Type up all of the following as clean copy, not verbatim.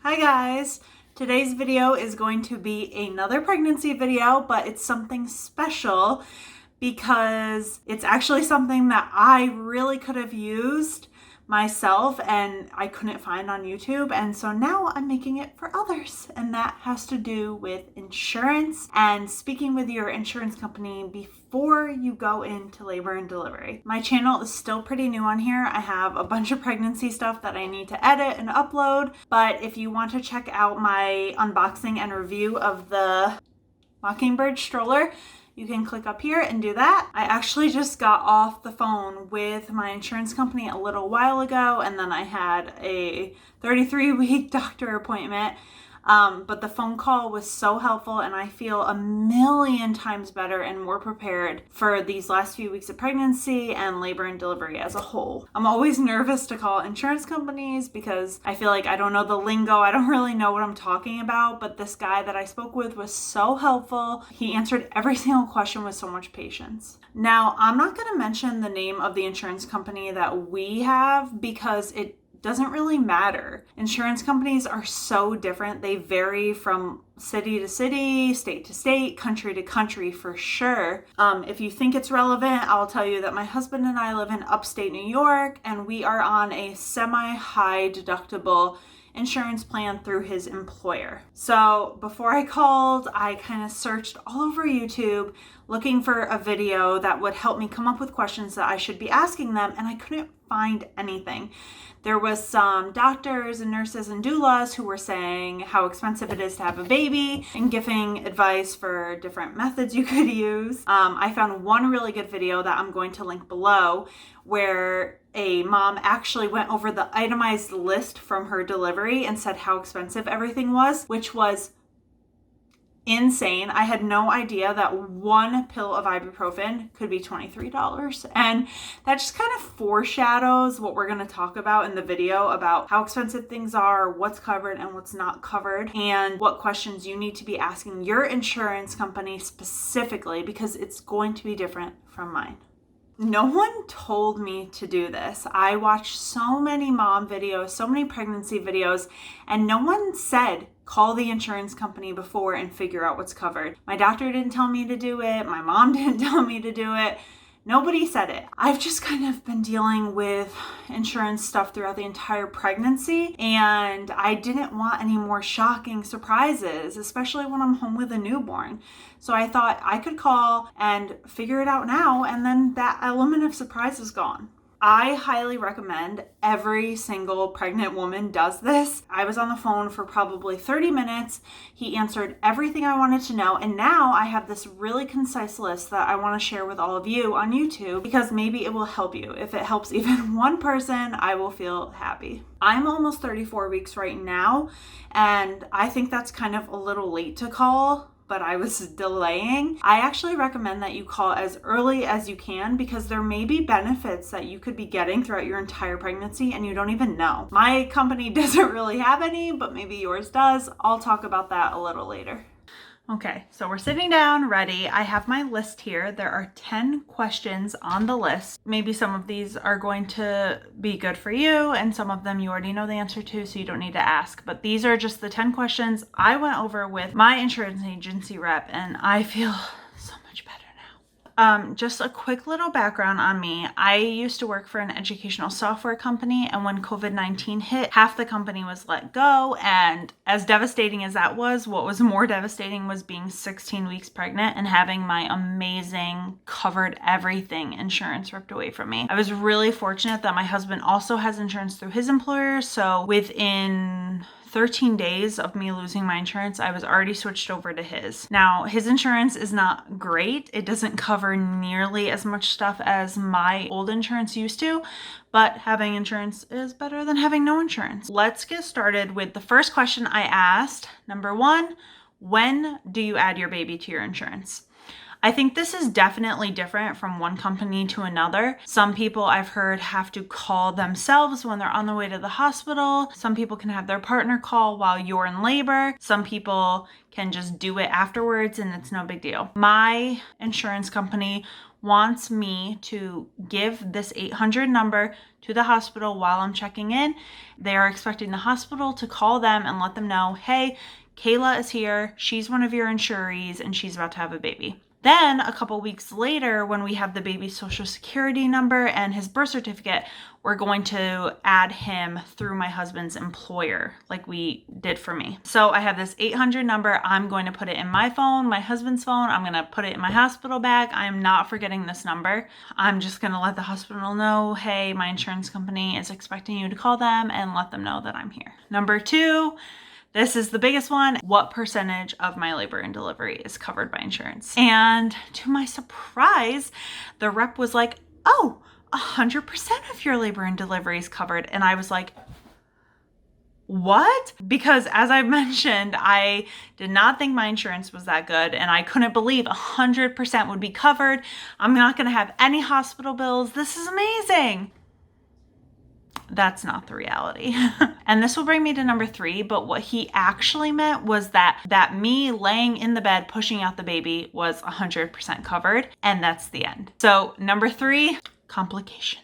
Hi guys! Today's video is going to be another pregnancy video, but it's something special because it's actually something that I really could have used myself and I couldn't find on YouTube, and so now I'm making it for others, and that has to do with insurance and speaking with your insurance company before you go into labor and delivery. My channel is still pretty new on here. I have a bunch of pregnancy stuff that I need to edit and upload, but if you want to check out my unboxing and review of the Mockingbird stroller, you can click up here and do that. I actually just got off the phone with my insurance company a little while ago, and then I had a 33-week doctor appointment. But the phone call was so helpful, and I feel a million times better and more prepared for these last few weeks of pregnancy and labor and delivery as a whole. I'm always nervous to call insurance companies because I feel like I don't know the lingo. I don't really know what I'm talking about, but this guy that I spoke with was so helpful. He answered every single question with so much patience. Now, I'm not going to mention the name of the insurance company that we have because it doesn't really matter. Insurance companies are so different. They vary from city to city, state to state, country to country for sure. If you think it's relevant, I'll tell you that my husband and I live in upstate New York, and we are on a semi-high deductible insurance plan through his employer. So before I called, I kind of searched all over YouTube looking for a video that would help me come up with questions that I should be asking them, and I couldn't find anything. There was some doctors and nurses and doulas who were saying how expensive it is to have a baby and giving advice for different methods you could use. I found one really good video that I'm going to link below where a mom actually went over the itemized list from her delivery and said how expensive everything was, which was insane. I had no idea that one pill of ibuprofen could be $23. And that just kind of foreshadows what we're going to talk about in the video about how expensive things are, what's covered and what's not covered, and what questions you need to be asking your insurance company specifically because it's going to be different from mine. No one told me to do this. I watched so many mom videos, so many pregnancy videos, and no one said call the insurance company before and figure out what's covered. My doctor didn't tell me to do it. My mom didn't tell me to do it. Nobody said it. I've just kind of been dealing with insurance stuff throughout the entire pregnancy, and I didn't want any more shocking surprises, especially when I'm home with a newborn. So I thought I could call and figure it out now, and then that element of surprise is gone. I highly recommend every single pregnant woman does this. I was on the phone for probably 30 minutes. He answered everything I wanted to know. And now I have this really concise list that I want to share with all of you on YouTube because maybe it will help you. If it helps even one person, I will feel happy. I'm almost 34 weeks right now, and I think that's kind of a little late to call, but I was delaying. I actually recommend that you call as early as you can because there may be benefits that you could be getting throughout your entire pregnancy and you don't even know. My company doesn't really have any, but maybe yours does. I'll talk about that a little later. Okay, so we're sitting down, ready. I have my list here. There are 10 questions on the list. Maybe some of these are going to be good for you, and some of them you already know the answer to, so you don't need to ask. But these are just the 10 questions I went over with my insurance agency rep, and I feel so much better. Just a quick little background on me. I used to work for an educational software company, and when COVID-19 hit, half the company was let go. And as devastating as that was, what was more devastating was being 16 weeks pregnant and having my amazing covered everything insurance ripped away from me. I was really fortunate that my husband also has insurance through his employer. So within 13 days of me losing my insurance, I was already switched over to his. Now, his insurance is not great. It doesn't cover nearly as much stuff as my old insurance used to, but having insurance is better than having no insurance. Let's get started with the first question I asked. Number one, when do you add your baby to your insurance? I think this is definitely different from one company to another. Some people I've heard have to call themselves when they're on the way to the hospital. Some people can have their partner call while you're in labor. Some people can just do it afterwards and it's no big deal. My insurance company wants me to give this 800 number to the hospital while I'm checking in. They are expecting the hospital to call them and let them know, hey, Kayla is here. She's one of your insurees and she's about to have a baby. Then a couple weeks later, when we have the baby's social security number and his birth certificate, we're going to add him through my husband's employer like we did for me. So I have this 800 number. I'm going to put it in my phone, my husband's phone. I'm going to put it in my hospital bag. I'm not forgetting this number. I'm just going to let the hospital know, hey, my insurance company is expecting you to call them and let them know that I'm here. Number 2, this is the biggest one. What percentage of my labor and delivery is covered by insurance? And to my surprise, the rep was like, oh, 100% of your labor and delivery is covered. And I was like, what? Because as I mentioned, I did not think my insurance was that good and I couldn't believe 100% would be covered. I'm not going to have any hospital bills. This is amazing. That's not the reality. And this will bring me to number 3, but what he actually meant was that me laying in the bed pushing out the baby was 100% covered, and that's the end. So number 3, complications.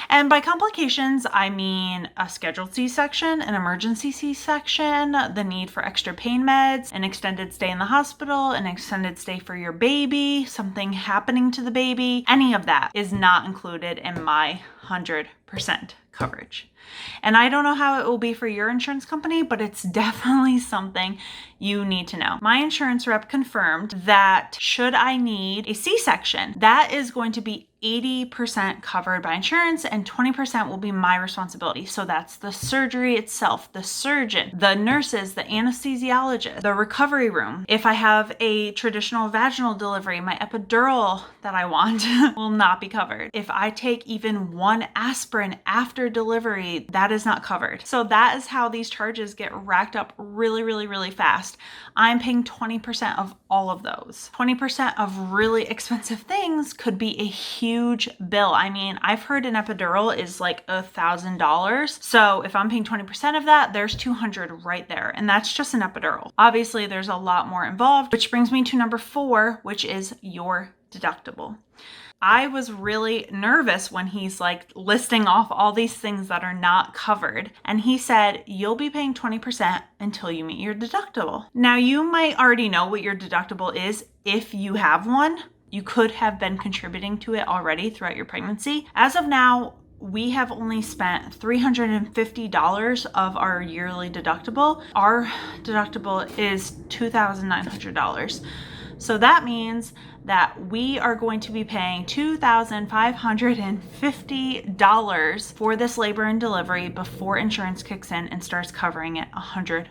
And by complications, I mean a scheduled C-section, an emergency C-section, the need for extra pain meds, an extended stay in the hospital, an extended stay for your baby, something happening to the baby. Any of that is not included in my 100% coverage. And I don't know how it will be for your insurance company, but it's definitely something you need to know. My insurance rep confirmed that should I need a C-section, that is going to be 80% covered by insurance and 20% will be my responsibility. So that's the surgery itself, the surgeon, the nurses, the anesthesiologist, the recovery room. If I have a traditional vaginal delivery, my epidural that I want will not be covered. If I take even one aspirin after delivery, that is not covered. So that is how these charges get racked up really, really, really fast. I'm paying 20% of all of those. 20% of really expensive things could be a huge bill. I mean, I've heard an epidural is like $1,000. So if I'm paying 20% of that, there's 200 right there. And that's just an epidural. Obviously, there's a lot more involved, which brings me to number 4, which is your deductible. I was really nervous when he's like listing off all these things that are not covered. And he said, you'll be paying 20% until you meet your deductible. Now, you might already know what your deductible is if you have one. You could have been contributing to it already throughout your pregnancy. As of now, we have only spent $350 of our yearly deductible. Our deductible is $2,900. So that means that we are going to be paying $2,550 for this labor and delivery before insurance kicks in and starts covering it 100%.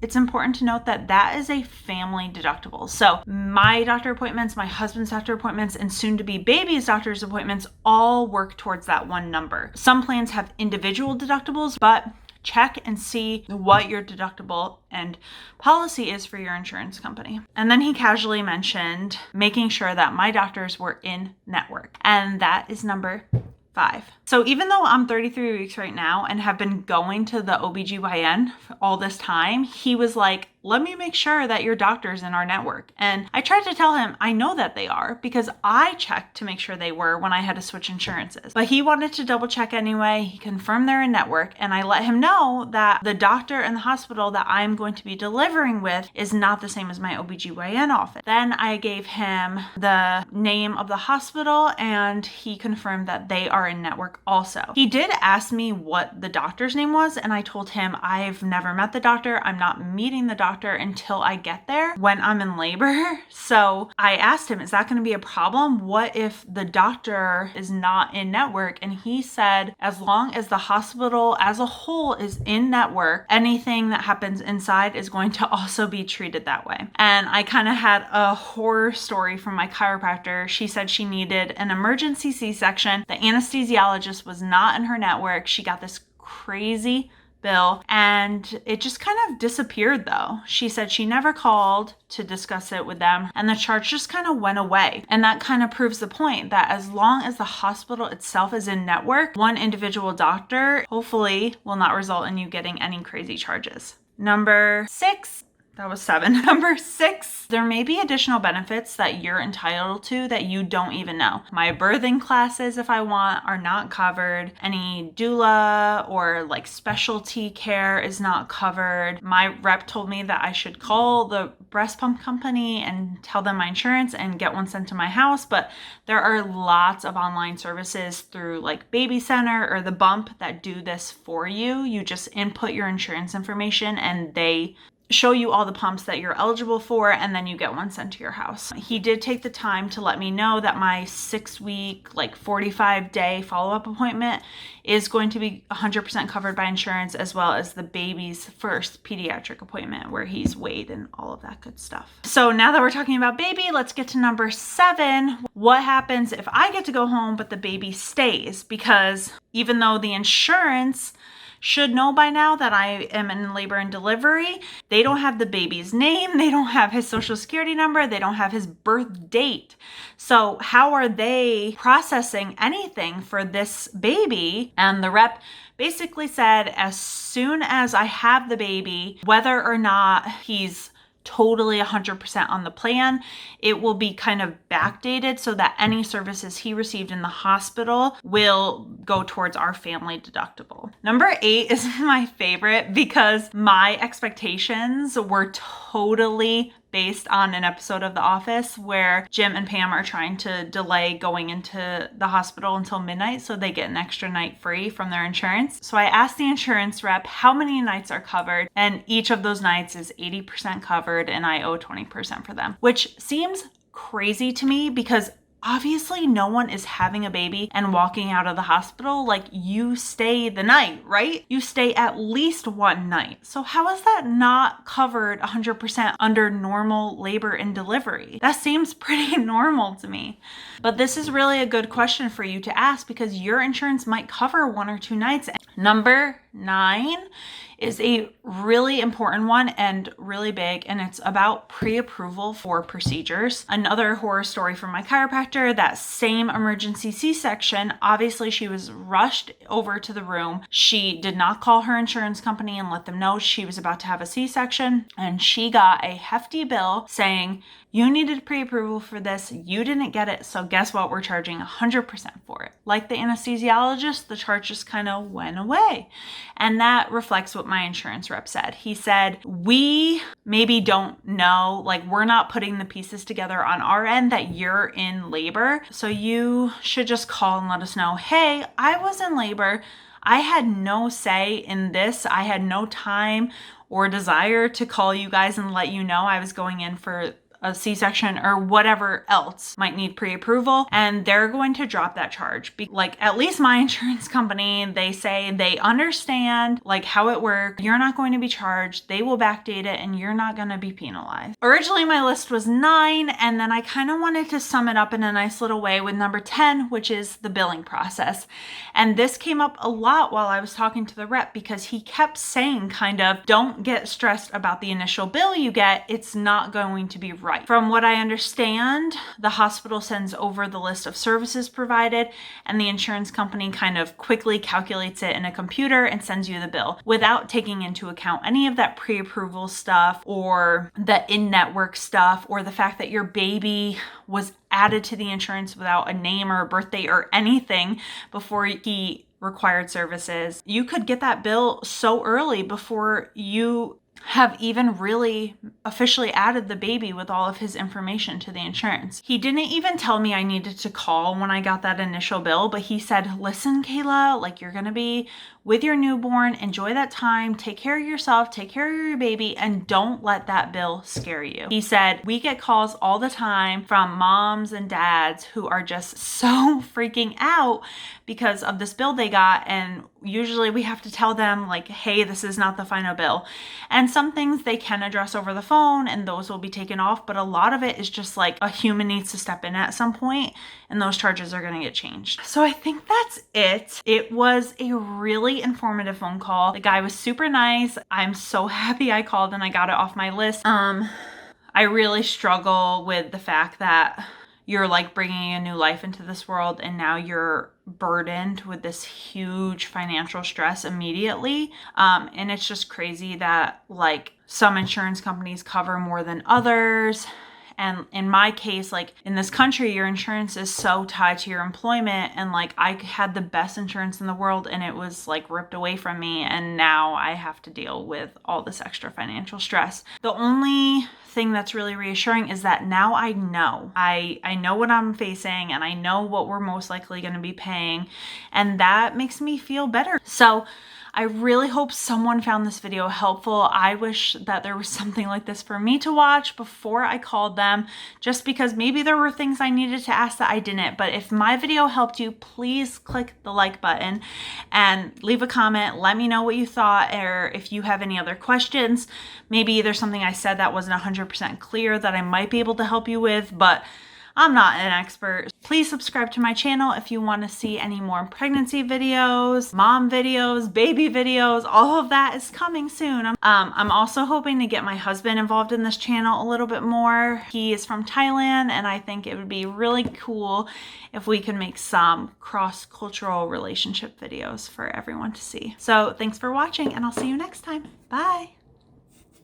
It's important to note that that is a family deductible. So my doctor appointments, my husband's doctor appointments, and soon to be baby's doctor's appointments all work towards that one number. Some plans have individual deductibles, but check and see what your deductible and policy is for your insurance company. And then he casually mentioned making sure that my doctors were in network. And that is number 5. So even though I'm 33 weeks right now and have been going to the OBGYN all this time, he was like, let me make sure that your doctor's in our network. And I tried to tell him I know that they are because I checked to make sure they were when I had to switch insurances. But he wanted to double check anyway. He confirmed they're in network and I let him know that the doctor and the hospital that I'm going to be delivering with is not the same as my OBGYN office. Then I gave him the name of the hospital and he confirmed that they are in network also. He did ask me what the doctor's name was and I told him I've never met the doctor. I'm not meeting the doctor until I get there when I'm in labor. So I asked him, is that going to be a problem? What if the doctor is not in network? And he said, as long as the hospital as a whole is in network, anything that happens inside is going to also be treated that way. And I kind of had a horror story from my chiropractor. She said she needed an emergency C-section. The anesthesiologist was not in her network. She got this crazy bill and it just kind of disappeared though. She said she never called to discuss it with them and the charge just kind of went away. And that kind of proves the point that as long as the hospital itself is in network, one individual doctor hopefully will not result in you getting any crazy charges. Number 6, That was 7. Number 6, there may be additional benefits that you're entitled to that you don't even know. My birthing classes, if I want, are not covered. Any doula or like specialty care is not covered. My rep told me that I should call the breast pump company and tell them my insurance and get one sent to my house, but there are lots of online services through like Baby Center or the Bump that do this for you. You just input your insurance information and they show you all the pumps that you're eligible for, and then you get one sent to your house. He did take the time to let me know that my 6-week, like 45-day follow-up appointment is going to be 100% covered by insurance, as well as the baby's first pediatric appointment where he's weighed and all of that good stuff. So now that we're talking about baby, let's get to number 7. What happens if I get to go home but the baby stays? Because even though the insurance should know by now that I am in labor and delivery, they don't have the baby's name, they don't have his social security number, they don't have his birth date. So how are they processing anything for this baby? And the rep basically said, as soon as I have the baby, whether or not he's totally 100% on the plan, it will be kind of backdated so that any services he received in the hospital will go towards our family deductible. Number 8 is my favorite because my expectations were totally based on an episode of The Office where Jim and Pam are trying to delay going into the hospital until midnight so they get an extra night free from their insurance. So I asked the insurance rep how many nights are covered, and each of those nights is 80% covered and I owe 20% for them, which seems crazy to me because obviously no one is having a baby and walking out of the hospital. Like, you stay the night, right? You stay at least one night. So how is that not covered 100% under normal labor and delivery? That seems pretty normal to me. But this is really a good question for you to ask because your insurance might cover 1 or 2 nights. Number 9 is a really important one and really big, and it's about pre-approval for procedures. Another horror story from my chiropractor, that same emergency C-section, obviously she was rushed over to the room. She did not call her insurance company and let them know she was about to have a C-section, and she got a hefty bill saying, you needed pre-approval for this, you didn't get it, so guess what? We're charging 100% for it. Like the anesthesiologist, the charge just kind of went away. And that reflects what my insurance rep said. He said, we maybe don't know, like we're not putting the pieces together on our end that you're in labor. So you should just call and let us know, hey, I was in labor. I had no say in this. I had no time or desire to call you guys and let you know I was going in for a C-section or whatever else might need pre-approval, and they're going to drop that charge. Like, at least my insurance company, they say they understand like how it works. You're not going to be charged. They will backdate it and you're not going to be penalized. Originally my list was 9, and then I kind of wanted to sum it up in a nice little way with number 10, which is the billing process. And this came up a lot while I was talking to the rep because he kept saying kind of, don't get stressed about the initial bill you get. It's not going to be right. From what I understand, the hospital sends over the list of services provided, and the insurance company kind of quickly calculates it in a computer and sends you the bill without taking into account any of that pre-approval stuff or the in-network stuff or the fact that your baby was added to the insurance without a name or a birthday or anything before he required services. You could get that bill so early before you have even really officially added the baby with all of his information to the insurance. He didn't even tell me I needed to call when I got that initial bill, but he said, listen, Kayla, like you're gonna be with your newborn, enjoy that time, take care of yourself, take care of your baby, and don't let that bill scare you. He said, we get calls all the time from moms and dads who are just so freaking out because of this bill they got, and usually we have to tell them like, hey, this is not the final bill. And some things they can address over the phone and those will be taken off, but a lot of it is just like a human needs to step in at some point and those charges are gonna get changed. So I think that's it. It was a really informative phone call. The guy was super nice. I'm so happy I called and I got it off my list. I really struggle with the fact that you're like bringing a new life into this world, and now you're burdened with this huge financial stress immediately. And it's just crazy that like some insurance companies cover more than others. And in my case, like in this country, your insurance is so tied to your employment. And like I had the best insurance in the world and it was like ripped away from me. And now I have to deal with all this extra financial stress. The only thing that's really reassuring is that now I know. I know what I'm facing and I know what we're most likely going to be paying. And that makes me feel better. So I really hope someone found this video helpful. I wish that there was something like this for me to watch before I called them, just because maybe there were things I needed to ask that I didn't. But if my video helped you, please click the like button and leave a comment. Let me know what you thought, or if you have any other questions. Maybe there's something I said that wasn't 100% clear that I might be able to help you with, but I'm not an expert. Please subscribe to my channel if you want to see any more pregnancy videos, mom videos, baby videos. All of that is coming soon. I'm also hoping to get my husband involved in this channel a little bit more. He is from Thailand, and I think it would be really cool if we could make some cross-cultural relationship videos for everyone to see. So thanks for watching, and I'll see you next time. Bye.